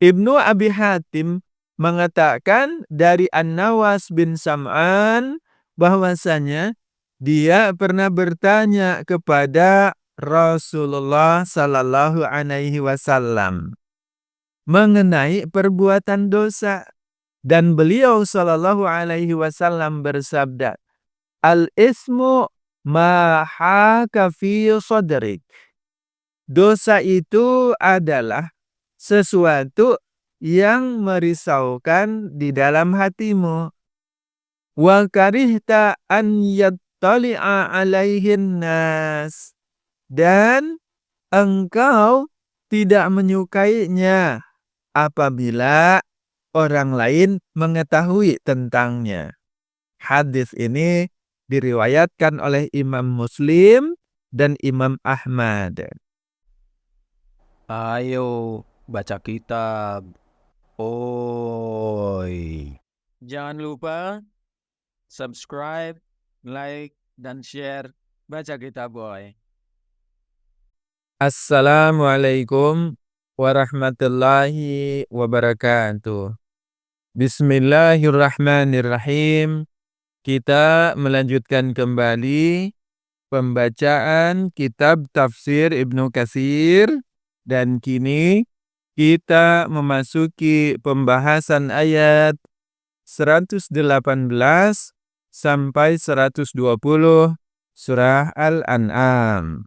Ibnu Abi Hatim mengatakan dari An-Nawas bin Sam'an bahwasanya dia pernah bertanya kepada Rasulullah Sallallahu Alaihi Wasallam mengenai perbuatan dosa, dan beliau Sallallahu Alaihi Wasallam bersabda, "Al-ismu ma haka fi sadrik." Dosa itu adalah sesuatu yang merisaukan di dalam hatimu. Wa karihta an yattali'a alaihin nas. Dan engkau tidak menyukainya apabila orang lain mengetahui tentangnya. Hadis ini diriwayatkan oleh Imam Muslim dan Imam Ahmad. Ayo baca kitab. Oi. Jangan lupa subscribe, like, dan share Baca Kitab Boy. Assalamualaikum warahmatullahi wabarakatuh. Bismillahirrahmanirrahim. Kita melanjutkan kembali pembacaan kitab tafsir Ibnu Katsir, dan kini kita memasuki pembahasan ayat 118 sampai 120 surah Al-An'am.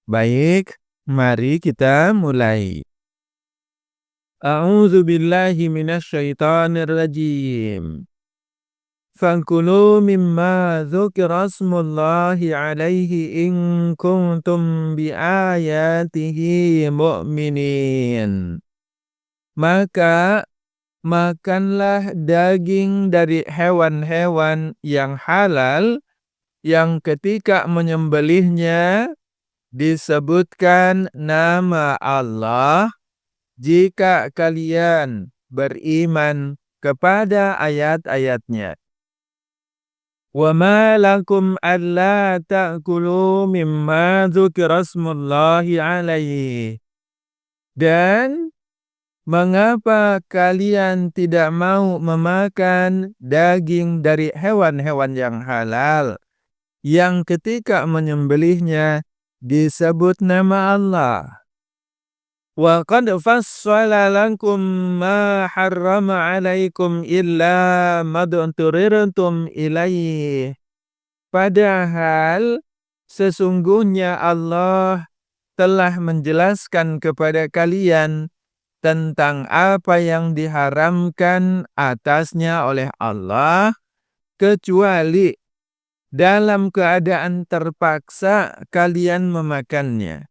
Baik, mari kita mulai. A'udzu billahi minasyaitonir rajim. Fakulu mimma dzukira smullahi alaihi in kuntum biayatihi mu'minin. Maka makanlah daging dari hewan-hewan yang halal yang ketika menyembelihnya disebutkan nama Allah jika kalian beriman kepada ayat-ayatnya. Wa ma lakum alla ta'kulu mimma dzukira smullahi alaihi. Dan mengapa kalian tidak mau memakan daging dari hewan-hewan yang halal yang ketika menyembelihnya disebut nama Allah? Wa qad fassala lakum ma harrama alaikum illa mad'turirtum ilaih. Padahal sesungguhnya Allah telah menjelaskan kepada kalian tentang apa yang diharamkan atasnya oleh Allah, kecuali dalam keadaan terpaksa kalian memakannya.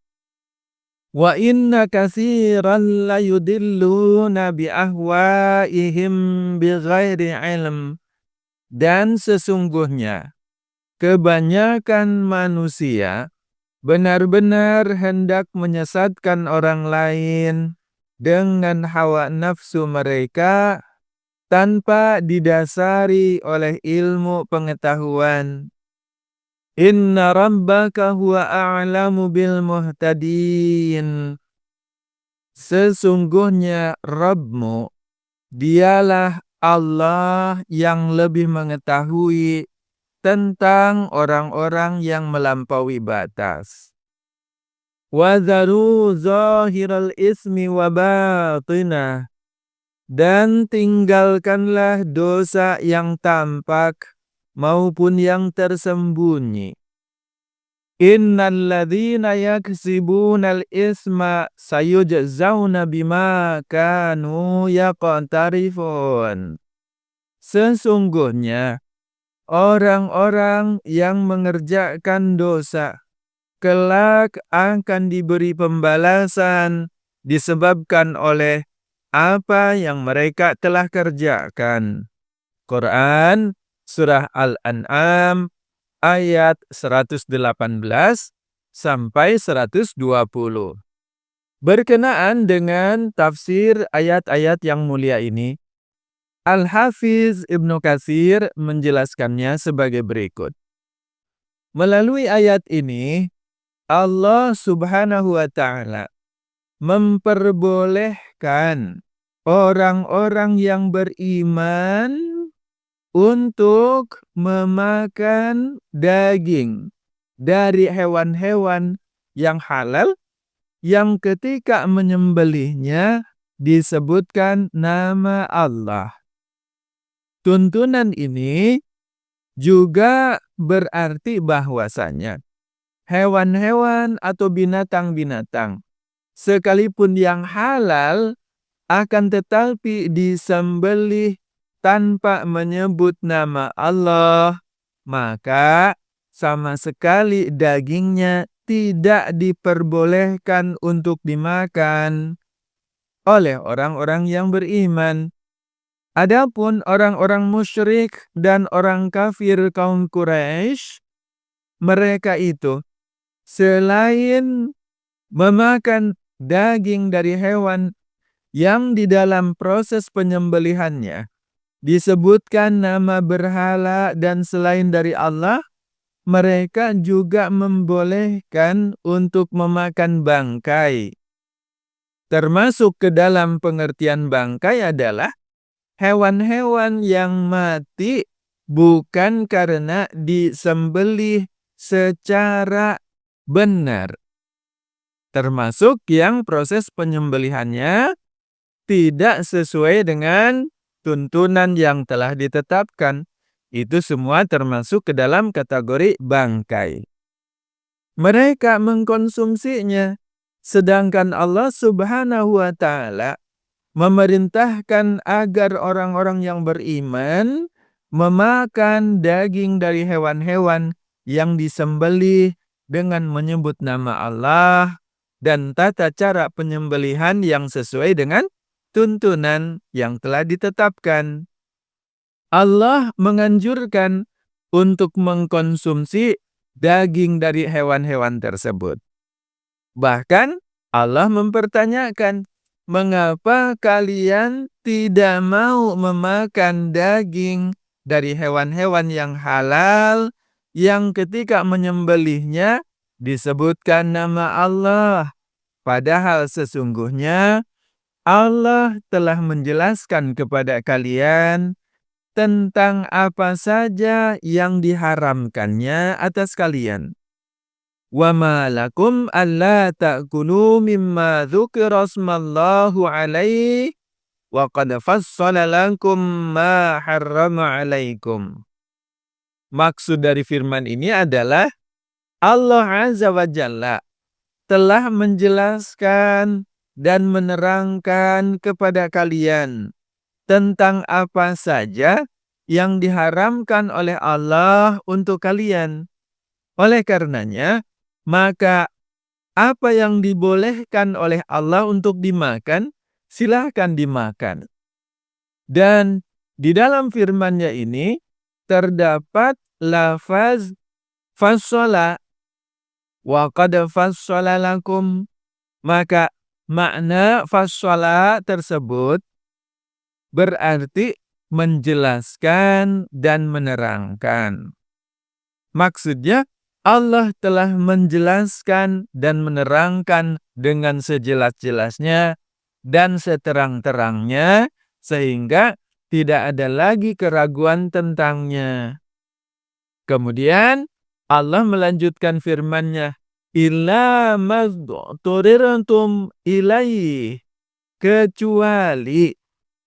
Wa inna katsiran la yudilluna bi ahwaihim bighairi ilm. Dan sesungguhnya kebanyakan manusia benar-benar hendak menyesatkan orang lain dengan hawa nafsu mereka tanpa didasari oleh ilmu pengetahuan. Inna rabbaka huwa a'lamu bil muhtadin. Sesungguhnya Rabbmu, dialah Allah yang lebih mengetahui tentang orang-orang yang melampaui batas. Wa dharu zahiral ismi wa batinah. Dan tinggalkanlah dosa yang tampak maupun yang tersembunyi. Innal ladzina yaksibunal isma sayujzauna bima kanu yaqtarifun. Sesungguhnya orang-orang yang mengerjakan dosa kelak akan diberi pembalasan disebabkan oleh apa yang mereka telah kerjakan. Quran Surah Al-An'am ayat 118 sampai 120. Berkenaan dengan tafsir ayat-ayat yang mulia ini, Al-Hafiz Ibnu Katsir menjelaskannya sebagai berikut. Melalui ayat ini, Allah Subhanahu wa Ta'ala memperbolehkan orang-orang yang beriman untuk memakan daging dari hewan-hewan yang halal yang ketika menyembelihnya disebutkan nama Allah. Tuntunan ini juga berarti bahwasanya hewan-hewan atau binatang-binatang sekalipun yang halal akan tetapi disembelih tanpa menyebut nama Allah, maka sama sekali dagingnya tidak diperbolehkan untuk dimakan oleh orang-orang yang beriman. Adapun orang-orang musyrik dan orang kafir kaum Quraisy, mereka itu selain memakan daging dari hewan yang di dalam proses penyembelihannya disebutkan nama berhala dan selain dari Allah, mereka juga membolehkan untuk memakan bangkai. Termasuk ke dalam pengertian bangkai adalah hewan-hewan yang mati bukan karena disembelih secara benar. Termasuk yang proses penyembelihannya tidak sesuai dengan tuntunan yang telah ditetapkan. Itu semua termasuk ke dalam kategori bangkai. Mereka mengkonsumsinya, sedangkan Allah Subhanahu wa Ta'ala memerintahkan agar orang-orang yang beriman memakan daging dari hewan-hewan yang disembelih dengan menyebut nama Allah dan tata cara penyembelihan yang sesuai dengan tuntunan yang telah ditetapkan. Allah menganjurkan untuk mengkonsumsi daging dari hewan-hewan tersebut. Bahkan Allah mempertanyakan, mengapa kalian tidak mau memakan daging dari hewan-hewan yang halal yang ketika menyembelihnya disebutkan nama Allah? Padahal sesungguhnya Allah telah menjelaskan kepada kalian tentang apa saja yang diharamkannya atas kalian. وَمَا لَكُمْ أَلَّا تَأْكُلُوا مِمَّا ذُكِرَ اسْمَ اللَّهِ عَلَيْهِ وَقَدْ فَصَّلَ لَكُمْ مَا حَرَّمَ عَلَيْكُمْ. Maksud dari firman ini adalah Allah Azza wa Jalla telah menjelaskan dan menerangkan kepada kalian tentang apa saja yang diharamkan oleh Allah untuk kalian. Oleh karenanya, maka apa yang dibolehkan oleh Allah untuk dimakan, silahkan dimakan. Dan di dalam firman-Nya ini terdapat lafaz fassola wa qad fassola lakum. Maka makna fassola tersebut berarti menjelaskan dan menerangkan. Maksudnya Allah telah menjelaskan dan menerangkan dengan sejelas-jelasnya dan seterang-terangnya sehingga tidak ada lagi keraguan tentangnya. Kemudian Allah melanjutkan firman-Nya, illa madhturirtum ilaih, kecuali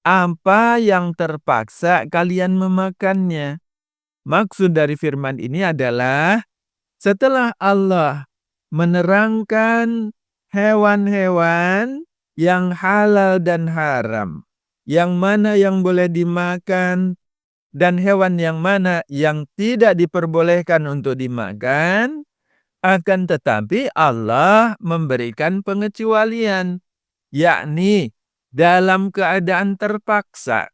apa yang terpaksa kalian memakannya. Maksud dari firman ini adalah setelah Allah menerangkan hewan-hewan yang halal dan haram, yang mana yang boleh dimakan dan hewan yang mana yang tidak diperbolehkan untuk dimakan, akan tetapi Allah memberikan pengecualian, yakni dalam keadaan terpaksa,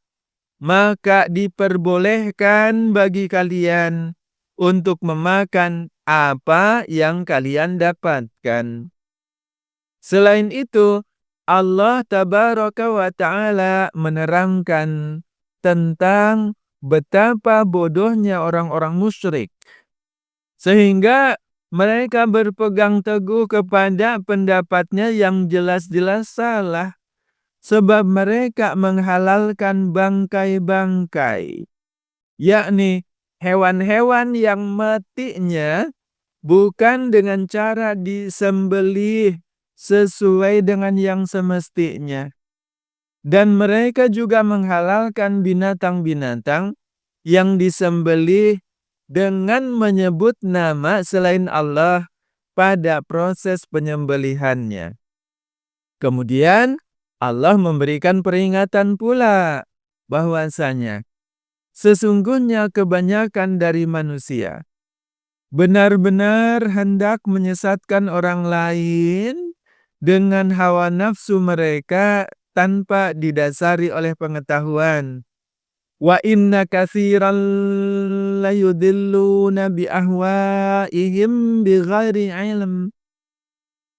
maka diperbolehkan bagi kalian untuk memakan apa yang kalian dapatkan. Selain itu, Allah Tabaraka wa Ta'ala menerangkan tentang betapa bodohnya orang-orang musyrik, sehingga mereka berpegang teguh kepada pendapatnya yang jelas-jelas salah. sebab mereka menghalalkan bangkai-bangkai, yakni hewan-hewan yang matinya bukan dengan cara disembelih sesuai dengan yang semestinya. Dan mereka juga menghalalkan binatang-binatang yang disembelih dengan menyebut nama selain Allah pada proses penyembelihannya. Kemudian Allah memberikan peringatan pula bahwasanya sesungguhnya kebanyakan dari manusia benar-benar hendak menyesatkan orang lain dengan hawa nafsu mereka tanpa didasari oleh pengetahuan. Wa inna katsiran layudilluna bi ahwaihim bighairi ilm.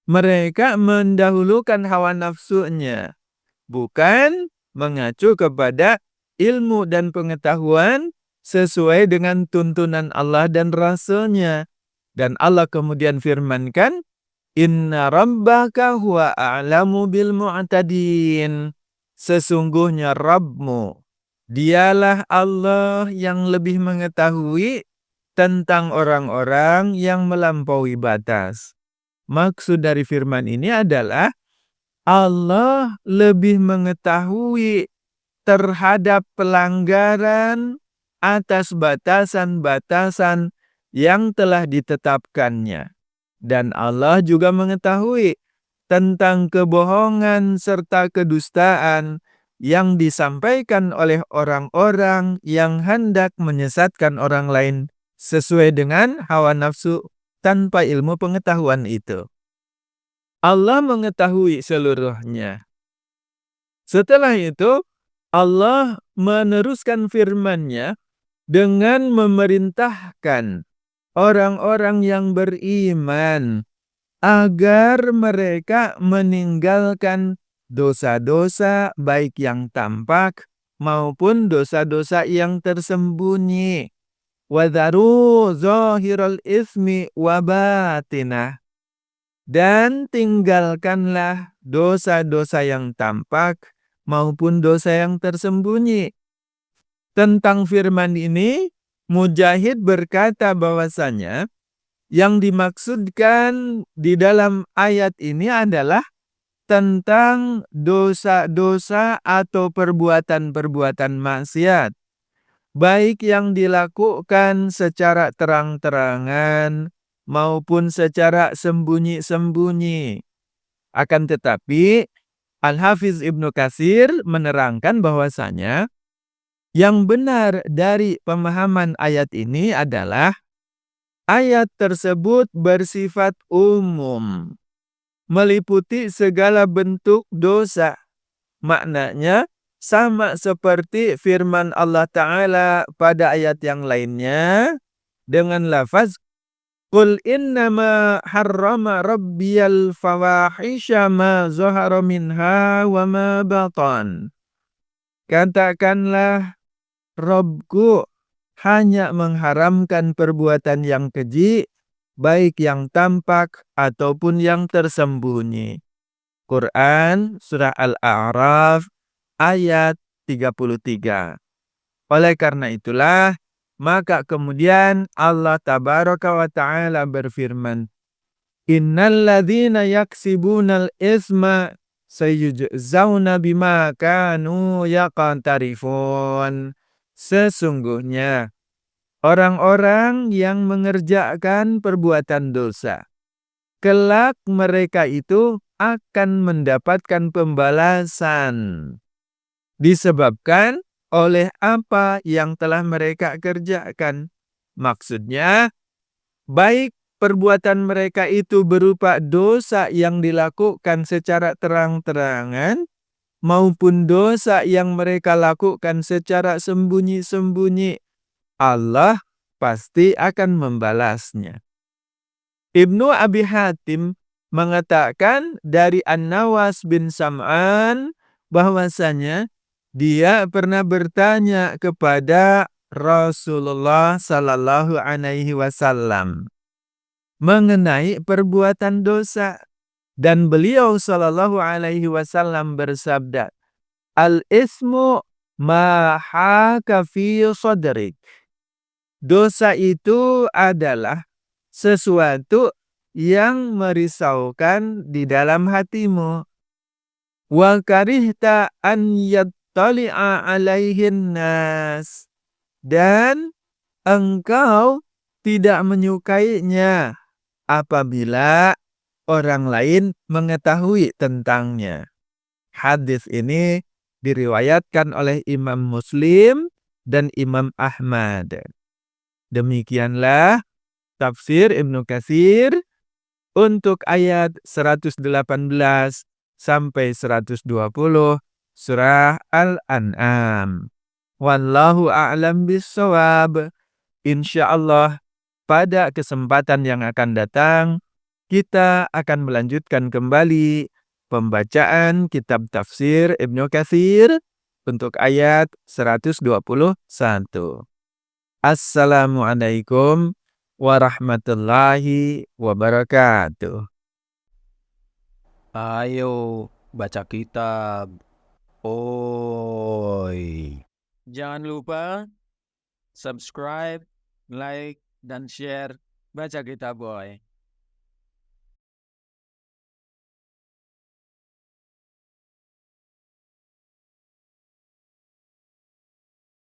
Mereka mendahulukan hawa nafsunya, bukan mengacu kepada ilmu dan pengetahuan sesuai dengan tuntunan Allah dan Rasul-Nya. Dan Allah kemudian firmankan, Inna rabbaka huwa a'lamu bil mu'tadin. Sesungguhnya Rabbmu, dialah Allah yang lebih mengetahui tentang orang-orang yang melampaui batas. Maksud dari firman ini adalah Allah lebih mengetahui terhadap pelanggaran atas batasan-batasan yang telah ditetapkannya. Dan Allah juga mengetahui tentang kebohongan serta kedustaan yang disampaikan oleh orang-orang yang hendak menyesatkan orang lain sesuai dengan hawa nafsu tanpa ilmu pengetahuan itu. Allah mengetahui seluruhnya. Setelah itu, Allah meneruskan firman-Nya dengan memerintahkan orang-orang yang beriman agar mereka meninggalkan dosa-dosa baik yang tampak maupun dosa-dosa yang tersembunyi. Wadharu zahiral ismi wa batinah. Dan tinggalkanlah dosa-dosa yang tampak maupun dosa yang tersembunyi. Tentang firman ini, Mujahid berkata bahwasanya yang dimaksudkan di dalam ayat ini adalah tentang dosa-dosa atau perbuatan-perbuatan maksiat, baik yang dilakukan secara terang-terangan maupun secara sembunyi-sembunyi. Akan tetapi, Al-Hafiz Ibnu Katsir menerangkan bahwasanya yang benar dari pemahaman ayat ini adalah ayat tersebut bersifat umum, meliputi segala bentuk dosa. Maknanya sama seperti firman Allah Ta'ala pada ayat yang lainnya dengan lafaz Qul innama harrama rabbiyal fawahisha ma zahara minha wa ma batan. Katakanlah, Robku hanya mengharamkan perbuatan yang keji, baik yang tampak ataupun yang tersembunyi. Quran Surah Al-A'raf ayat 33. Oleh karena itulah, maka kemudian Allah Tabaraka wa Ta'ala berfirman, Innal ladzina yaksibunal isma sayujzauna bima kanu yaqtarifun. Sesungguhnya orang-orang yang mengerjakan perbuatan dosa, kelak mereka itu akan mendapatkan pembalasan disebabkan oleh apa yang telah mereka kerjakan. Maksudnya, baik perbuatan mereka itu berupa dosa yang dilakukan secara terang-terangan, maupun dosa yang mereka lakukan secara sembunyi-sembunyi, Allah pasti akan membalasnya. Ibnu Abi Hatim mengatakan dari An-Nawas bin Sam'an bahwasanya dia pernah bertanya kepada Rasulullah Sallallahu Alaihi Wasallam mengenai perbuatan dosa. Dan beliau Sallallahu Alaihi Wasallam bersabda, Al-ismu ma haka fi sadrik. Dosa itu adalah sesuatu yang merisaukan di dalam hatimu. Wa karihta an yattali'a alaihin nas. Dan engkau tidak menyukainya apabila orang lain mengetahui tentangnya. Hadis ini diriwayatkan oleh Imam Muslim dan Imam Ahmad. Demikianlah tafsir Ibnu Katsir untuk ayat 118 sampai 120 surah Al-An'am. Wallahu a'lam bishawab. Insyaallah pada kesempatan yang akan datang kita akan melanjutkan kembali pembacaan kitab tafsir Ibnu Katsir untuk ayat 121. Assalamualaikum warahmatullahi wabarakatuh. Ayo baca kitab. Oi. Jangan lupa subscribe, like, dan share Baca Kitab Boy.